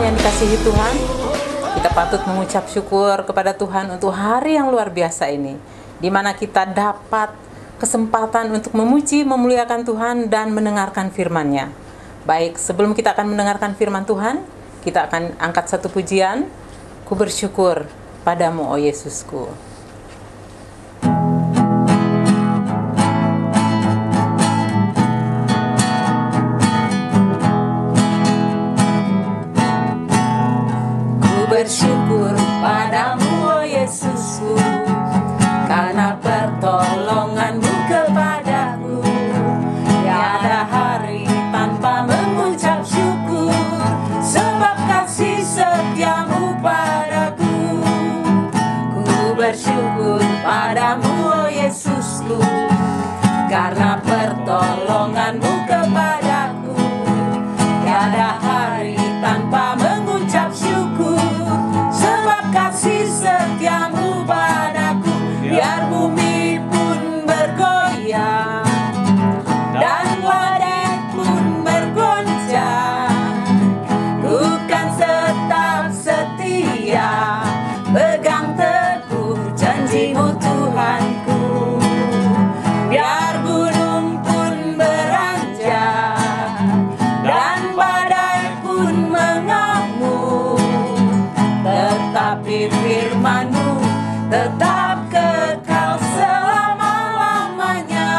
yang dikasihi Tuhan, kita patut mengucap syukur kepada Tuhan untuk hari yang luar biasa ini, di mana kita dapat kesempatan untuk memuji, memuliakan Tuhan dan mendengarkan firman-Nya. Baik, sebelum kita akan mendengarkan firman Tuhan, kita akan angkat satu pujian. Ku bersyukur padamu, oh Yesusku. Bersyukur padamu, oh Yesusku, karena pertolonganmu kepadaku. Tiada hari tanpa mengucap syukur, sebab kasih setiamu padaku. Ku bersyukur padamu, oh Yesusku, karena pertolonganmu kepadaku. Tiada hari tanpa mengucap syukur, kasih setiamu padaku. Biar bumi pun bergoyang dan badai pun bergoncang, ku kan tetap setia, pegang teguh janjimu Tuhanku. Biar gunung pun beranjak dan badai pun mengamuk, tetapi firman-Mu tetap kekal selama-lamanya.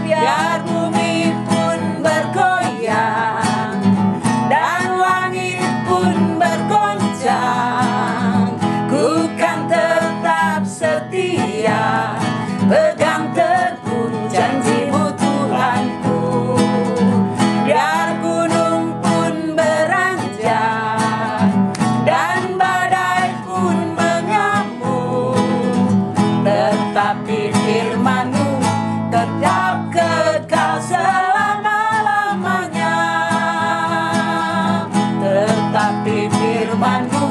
Biar bumi pun bergoyang dan langit pun bergoncang, ku kan tetap setia, pegang teguh janji-Mu Tuhanku. Biar gunung pun beranjak dan badai pun mengamuk, tetapi firman-Mu tetap kekal selama-lamanya. Tetapi firman-Mu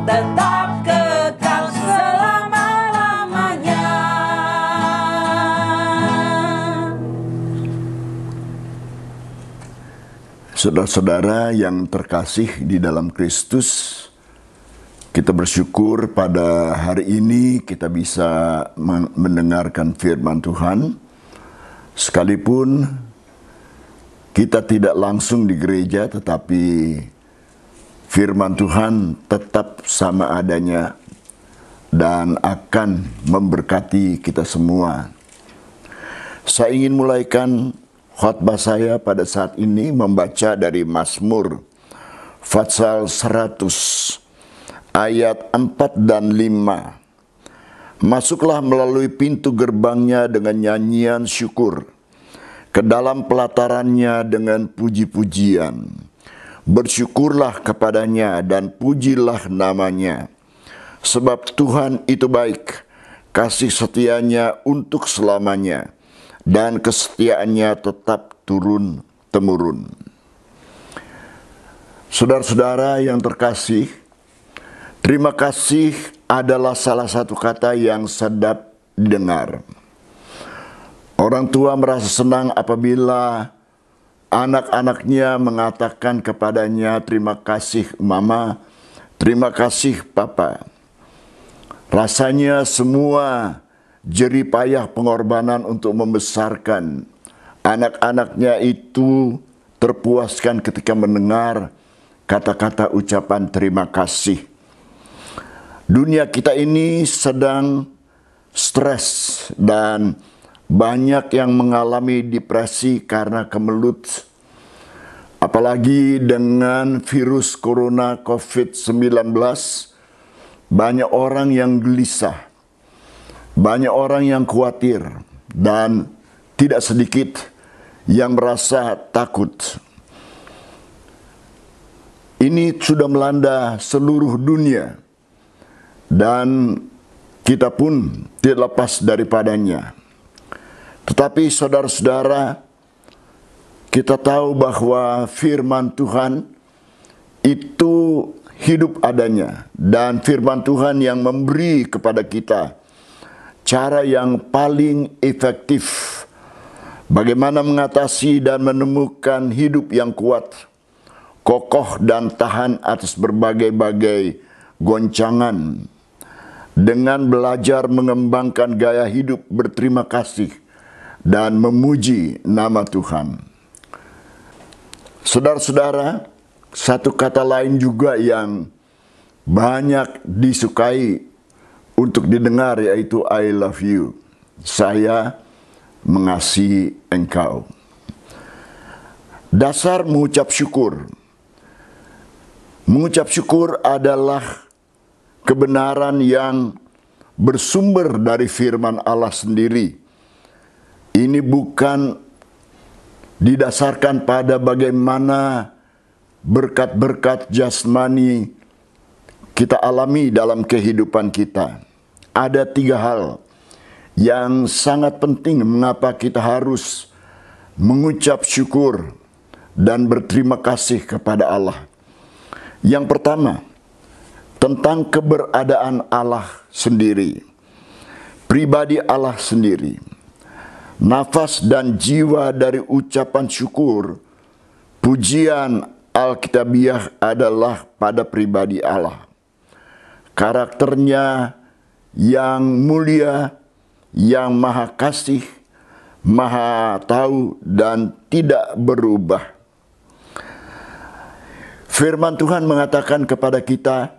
tetap kekal selama-lamanya. Saudara-saudara yang terkasih di dalam Kristus, kita bersyukur pada hari ini kita bisa mendengarkan firman Tuhan. Sekalipun kita tidak langsung di gereja, tetapi firman Tuhan tetap sama adanya dan akan memberkati kita semua. Saya ingin mulaikan khotbah saya pada saat ini membaca dari Mazmur pasal 100 ayat 4 dan 5. Masuklah melalui pintu gerbangnya dengan nyanyian syukur, ke dalam pelatarannya dengan puji-pujian. Bersyukurlah kepadanya dan pujilah namanya. Sebab Tuhan itu baik, kasih setianya untuk selamanya, dan kesetiaannya tetap turun-temurun. Saudara-saudara yang terkasih, terima kasih adalah salah satu kata yang sedap didengar. Orang tua merasa senang apabila anak-anaknya mengatakan kepadanya, terima kasih mama, terima kasih papa. Rasanya semua jerih payah pengorbanan untuk membesarkan anak-anaknya itu terpuaskan ketika mendengar kata-kata ucapan terima kasih. Dunia kita ini sedang stres dan banyak yang mengalami depresi karena kemelut. Apalagi dengan virus corona COVID-19, banyak orang yang gelisah, banyak orang yang khawatir, dan tidak sedikit yang merasa takut. Ini sudah melanda seluruh dunia, dan kita pun tidak lepas daripadanya. Tetapi saudara-saudara, kita tahu bahwa firman Tuhan itu hidup adanya, dan firman Tuhan yang memberi kepada kita cara yang paling efektif bagaimana mengatasi dan menemukan hidup yang kuat kokoh dan tahan atas berbagai-bagai goncangan, dengan belajar mengembangkan gaya hidup berterima kasih dan memuji nama Tuhan. Saudara-saudara, satu kata lain juga yang banyak disukai untuk didengar yaitu I love you. Saya mengasihi engkau. Dasar mengucap syukur. Mengucap syukur adalah kebenaran yang bersumber dari firman Allah sendiri. Ini bukan didasarkan pada bagaimana berkat-berkat jasmani kita alami dalam kehidupan kita. Ada 3 hal yang sangat penting mengapa kita harus mengucap syukur dan berterima kasih kepada Allah. Yang pertama, tentang keberadaan Allah sendiri, pribadi Allah sendiri. Nafas dan jiwa dari ucapan syukur, pujian Alkitabiah adalah pada pribadi Allah. Karakternya yang mulia, yang maha kasih, maha tahu, dan tidak berubah. Firman Tuhan mengatakan kepada kita,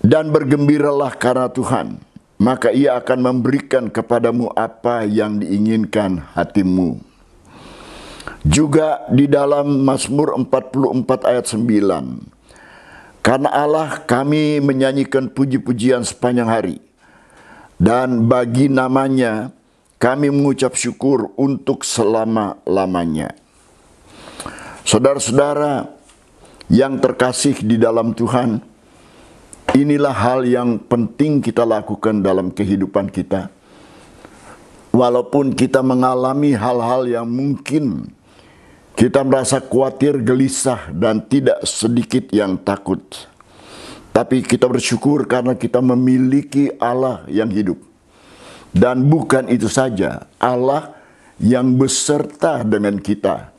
dan bergembiralah karena Tuhan, maka Ia akan memberikan kepadamu apa yang diinginkan hatimu. Juga di dalam Mazmur 44 ayat 9, karena Allah kami menyanyikan puji-pujian sepanjang hari, dan bagi namanya kami mengucap syukur untuk selama-lamanya. Saudara-saudara yang terkasih di dalam Tuhan, inilah hal yang penting kita lakukan dalam kehidupan kita. Walaupun kita mengalami hal-hal yang mungkin kita merasa khawatir, gelisah, dan tidak sedikit yang takut. Tapi kita bersyukur karena kita memiliki Allah yang hidup. Dan bukan itu saja, Allah yang beserta dengan kita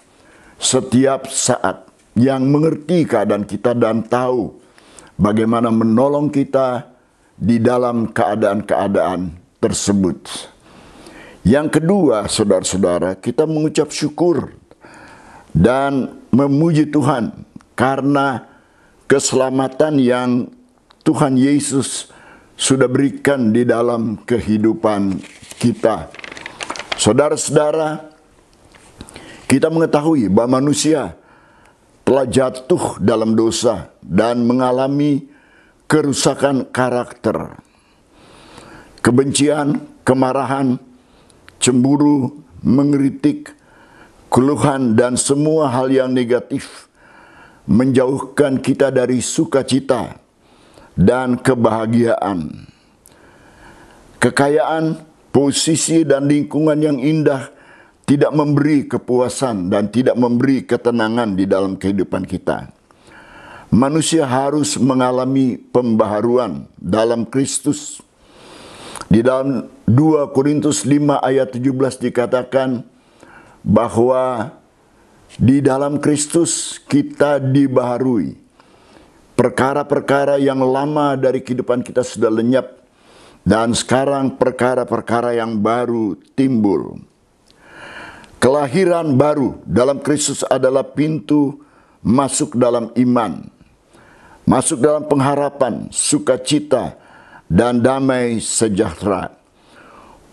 setiap saat, yang mengerti keadaan kita dan tahu bagaimana menolong kita di dalam keadaan-keadaan tersebut. Yang kedua, saudara-saudara, kita mengucap syukur dan memuji Tuhan karena keselamatan yang Tuhan Yesus sudah berikan di dalam kehidupan kita. Saudara-saudara, kita mengetahui bahwa manusia telah jatuh dalam dosa dan mengalami kerusakan karakter, kebencian, kemarahan, cemburu, mengkritik, keluhan, dan semua hal yang negatif menjauhkan kita dari sukacita dan kebahagiaan. Kekayaan, posisi, dan lingkungan yang indah tidak memberi kepuasan dan tidak memberi ketenangan di dalam kehidupan kita. Manusia harus mengalami pembaharuan dalam Kristus. Di dalam 2 Korintus 5 ayat 17 dikatakan bahwa di dalam Kristus kita dibaharui. Perkara-perkara yang lama dari kehidupan kita sudah lenyap, dan sekarang perkara-perkara yang baru timbul. Kelahiran baru dalam Kristus adalah pintu masuk dalam iman, masuk dalam pengharapan, sukacita, dan damai sejahtera.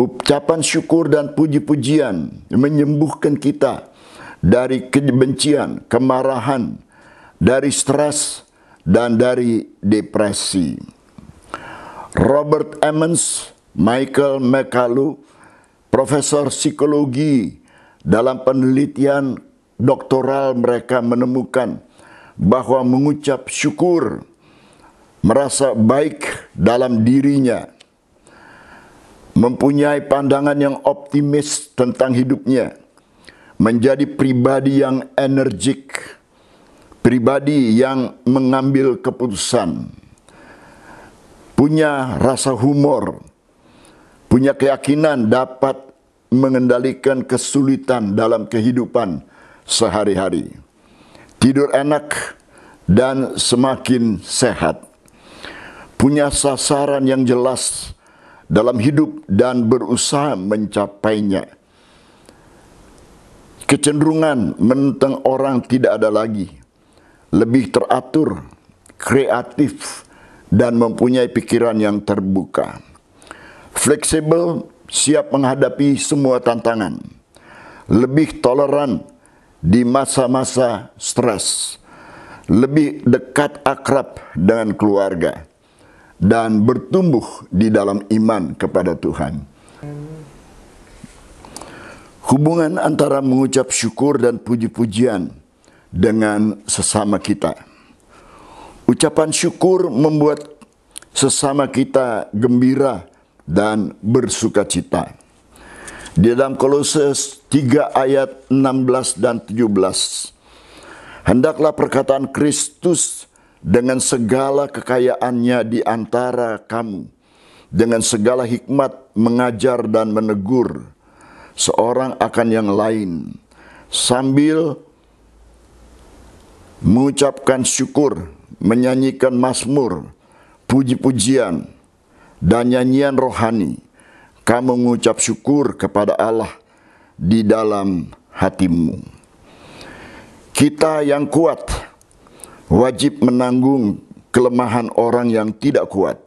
Ucapan syukur dan puji-pujian menyembuhkan kita dari kebencian, kemarahan, dari stres, dan dari depresi. Robert Emmons, Michael McCullough, profesor psikologi, dalam penelitian doktoral mereka menemukan bahwa mengucap syukur, merasa baik dalam dirinya, mempunyai pandangan yang optimis tentang hidupnya, menjadi pribadi yang energik, pribadi yang mengambil keputusan, punya rasa humor, punya keyakinan dapat mengendalikan kesulitan dalam kehidupan sehari-hari, tidur enak, dan semakin sehat. Punya sasaran yang jelas dalam hidup dan berusaha mencapainya. Kecenderungan menentang orang tidak ada lagi. Lebih teratur, kreatif, dan mempunyai pikiran yang terbuka. Fleksibel, siap menghadapi semua tantangan. Lebih toleran di masa-masa stres. Lebih dekat akrab dengan keluarga. Dan bertumbuh di dalam iman kepada Tuhan. Hubungan antara mengucap syukur dan puji-pujian dengan sesama kita. Ucapan syukur membuat sesama kita gembira dan bersukacita. Di dalam Kolose 3 ayat 16 dan 17. Hendaklah perkataan Kristus dengan segala kekayaannya di antara kamu, dengan segala hikmat mengajar dan menegur seorang akan yang lain, sambil mengucapkan syukur, menyanyikan mazmur, puji-pujian, dan nyanyian rohani. Kamu mengucap syukur kepada Allah di dalam hatimu. Kita yang kuat wajib menanggung kelemahan orang yang tidak kuat,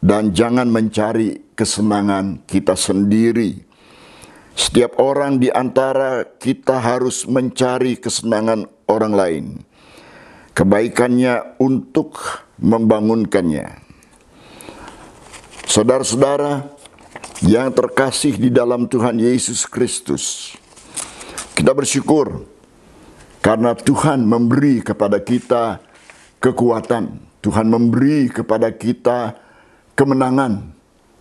dan jangan mencari kesenangan kita sendiri. Setiap orang di antara kita harus mencari kesenangan orang lain, kebaikannya untuk membangunkannya. Saudara-saudara yang terkasih di dalam Tuhan Yesus Kristus, kita bersyukur karena Tuhan memberi kepada kita kekuatan. Tuhan memberi kepada kita kemenangan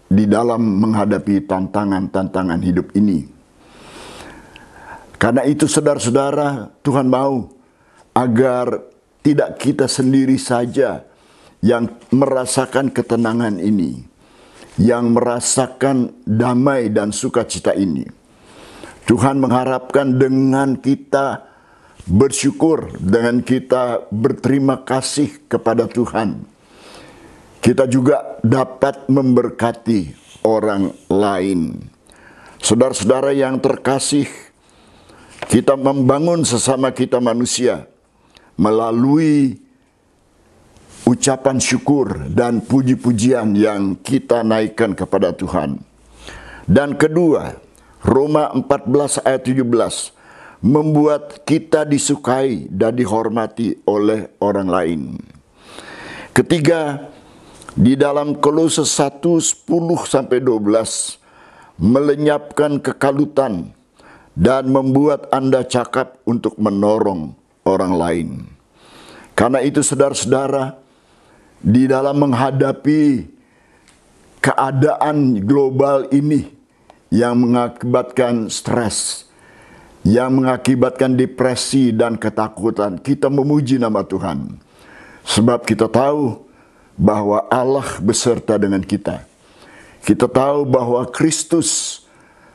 di dalam menghadapi tantangan-tantangan hidup ini. Karena itu saudara-saudara, Tuhan mau agar tidak kita sendiri saja yang merasakan ketenangan ini, yang merasakan damai dan sukacita ini. Tuhan mengharapkan dengan kita bersyukur, dengan kita berterima kasih kepada Tuhan, kita juga dapat memberkati orang lain. Saudara-saudara yang terkasih, kita membangun sesama kita manusia melalui ucapan syukur dan puji-pujian yang kita naikkan kepada Tuhan. Dan kedua, Roma 14 ayat 17, membuat kita disukai dan dihormati oleh orang lain. Ketiga, di dalam Kolose 1:10-12, melenyapkan kekalutan dan membuat Anda cakap untuk menolong orang lain. Karena itu saudara-saudara, di dalam menghadapi keadaan global ini yang mengakibatkan stres, yang mengakibatkan depresi dan ketakutan, kita memuji nama Tuhan. Sebab kita tahu bahwa Allah beserta dengan kita. Kita tahu bahwa Kristus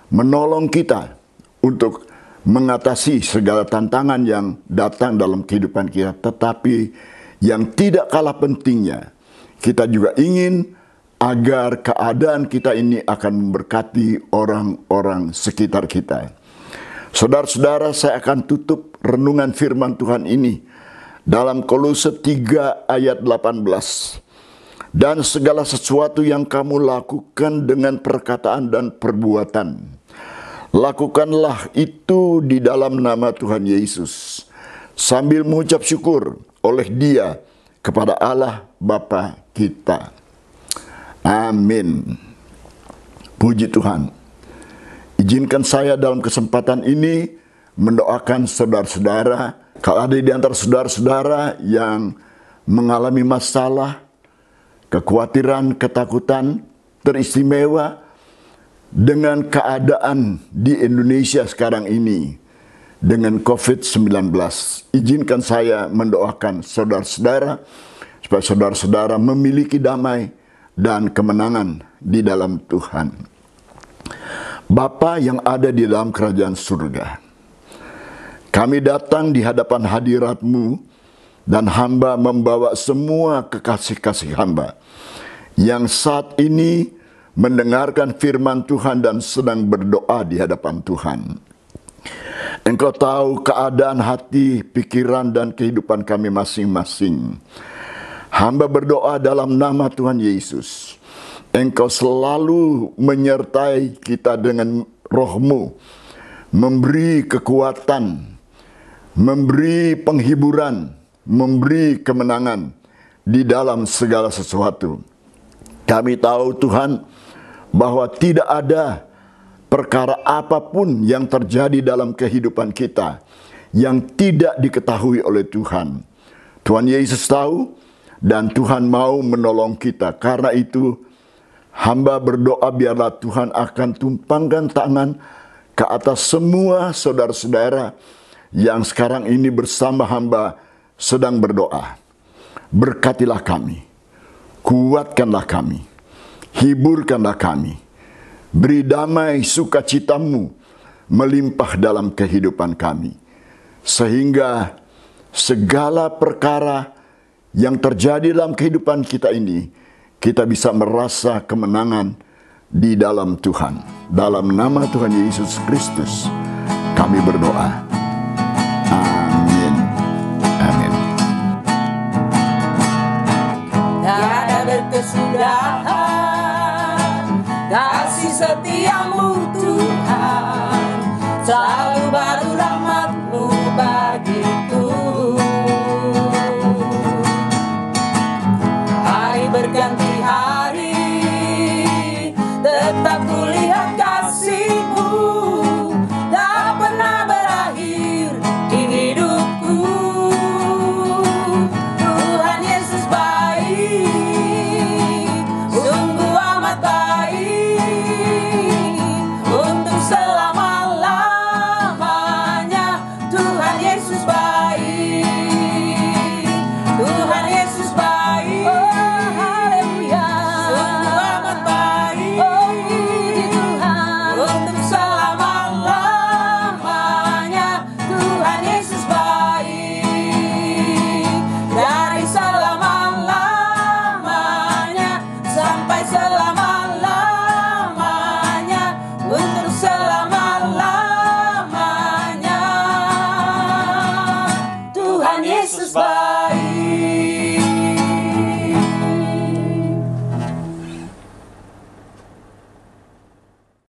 menolong kita untuk mengatasi segala tantangan yang datang dalam kehidupan kita. Tetapi yang tidak kalah pentingnya, kita juga ingin agar keadaan kita ini akan memberkati orang-orang sekitar kita. Saudara-saudara, saya akan tutup renungan firman Tuhan ini dalam Kolose 3 ayat 18. Dan segala sesuatu yang kamu lakukan dengan perkataan dan perbuatan, lakukanlah itu di dalam nama Tuhan Yesus, sambil mengucap syukur oleh Dia kepada Allah Bapa kita. Amin. Puji Tuhan. Izinkan saya dalam kesempatan ini mendoakan saudara-saudara. Kalau ada di antara saudara-saudara yang mengalami masalah, kekhawatiran, ketakutan, teristimewa dengan keadaan di Indonesia sekarang ini dengan COVID-19. Izinkan saya mendoakan saudara-saudara supaya saudara-saudara memiliki damai dan kemenangan di dalam Tuhan. Bapa yang ada di dalam kerajaan surga, Kami datang di hadapan hadirat-Mu, dan hamba membawa semua kekasih-kasih hamba yang saat ini mendengarkan firman Tuhan dan sedang berdoa di hadapan Tuhan. Engkau tahu keadaan hati, pikiran, dan kehidupan kami masing-masing. Hamba berdoa dalam nama Tuhan Yesus. Engkau selalu menyertai kita dengan roh-Mu, memberi kekuatan, memberi penghiburan, memberi kemenangan di dalam segala sesuatu. Kami tahu Tuhan bahwa tidak ada perkara apapun yang terjadi dalam kehidupan kita yang tidak diketahui oleh Tuhan. Tuhan Yesus tahu dan Tuhan mau menolong kita. Karena itu hamba berdoa biarlah Tuhan akan tumpangkan tangan ke atas semua saudara-saudara yang sekarang ini bersama hamba sedang berdoa. Berkatilah kami, kuatkanlah kami, hiburkanlah kami, beri damai sukacita-Mu melimpah dalam kehidupan kami, sehingga segala perkara yang terjadi dalam kehidupan kita ini, kita bisa merasa kemenangan di dalam Tuhan. Dalam nama Tuhan Yesus Kristus kami berdoa. Amin. Amin. Tiada berkesudahan kasih setia-Mu Tuhan, selalu baru rahmat-Mu bagiku.